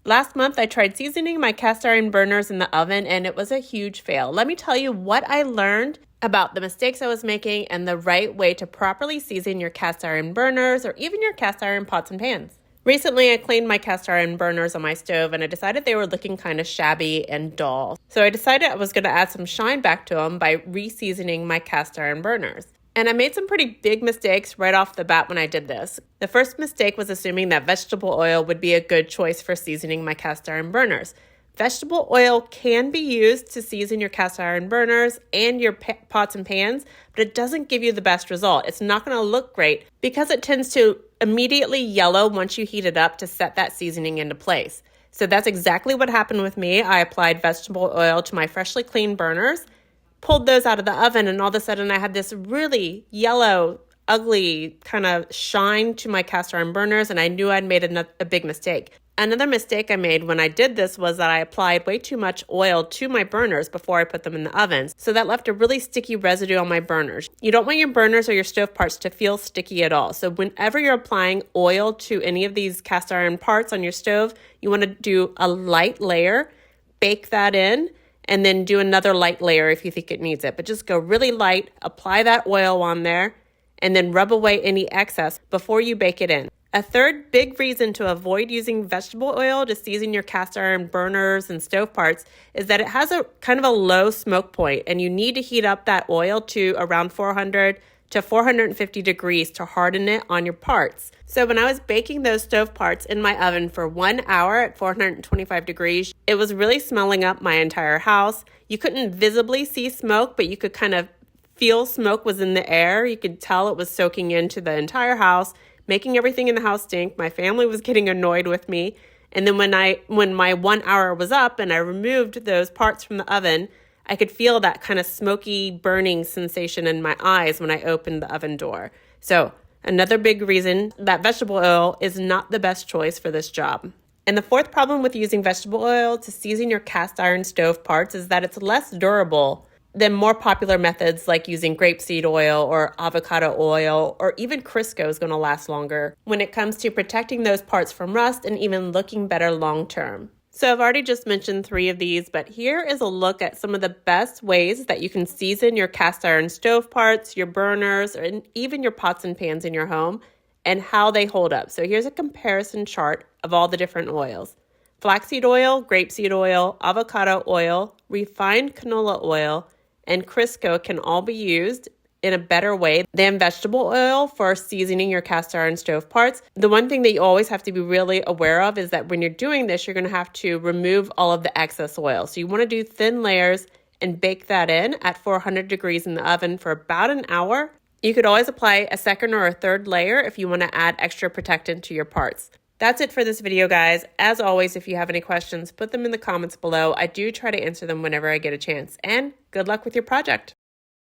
Last month, I tried seasoning my cast iron burners in the oven, and it was a huge fail. Let me tell you what I learned about the mistakes I was making and the right way to properly season your cast iron burners or even your cast iron pots and pans. Recently, I cleaned my cast iron burners on my stove, and I decided they were looking kind of shabby and dull. So I decided I was going to add some shine back to them by re-seasoning my cast iron burners. And I made some pretty big mistakes right off the bat when I did this. The first mistake was assuming that vegetable oil would be a good choice for seasoning my cast iron burners. Vegetable oil can be used to season your cast iron burners and your pots and pans, but it doesn't give you the best result. It's not going to look great because it tends to immediately yellow once you heat it up to set that seasoning into place. So that's exactly what happened with me. I applied vegetable oil to my freshly cleaned burners, pulled those out of the oven, and all of a sudden I had this really yellow, ugly kind of shine to my cast iron burners, and I knew I'd made a big mistake. Another mistake I made when I did this was that I applied way too much oil to my burners before I put them in the oven. So that left a really sticky residue on my burners. You don't want your burners or your stove parts to feel sticky at all. So whenever you're applying oil to any of these cast iron parts on your stove, you want to do a light layer, bake that in, and then do another light layer if you think it needs it. But just go really light, apply that oil on there, and then rub away any excess before you bake it in. A third big reason to avoid using vegetable oil to season your cast iron burners and stove parts is that it has a kind of a low smoke point, and you need to heat up that oil to around 400 to 450 degrees to harden it on your parts. So when I was baking those stove parts in my oven for 1 hour at 425 degrees, it was really smelling up my entire house. You couldn't visibly see smoke, but you could kind of feel smoke was in the air. You could tell it was soaking into the entire house, making everything in the house stink. My family was getting annoyed with me. And then when my 1 hour was up and I removed those parts from the oven, I could feel that kind of smoky burning sensation in my eyes when I opened the oven door. So another big reason that vegetable oil is not the best choice for this job. And the fourth problem with using vegetable oil to season your cast iron stove parts is that it's less durable than more popular methods like using grapeseed oil or avocado oil, or even Crisco is going to last longer when it comes to protecting those parts from rust and even looking better long term. So I've already just mentioned 3 of these, but here is a look at some of the best ways that you can season your cast iron stove parts, your burners, and even your pots and pans in your home, and how they hold up. So here's a comparison chart of all the different oils. Flaxseed oil, grapeseed oil, avocado oil, refined canola oil, and Crisco can all be used in a better way than vegetable oil for seasoning your cast iron stove parts. The one thing that you always have to be really aware of is that when you're doing this, you're going to have to remove all of the excess oil. So you want to do thin layers and bake that in at 400 degrees in the oven for about an hour. You could always apply a second or a third layer if you want to add extra protectant to your parts. That's it for this video, guys. As always, if you have any questions, put them in the comments below. I do try to answer them whenever I get a chance. And good luck with your project.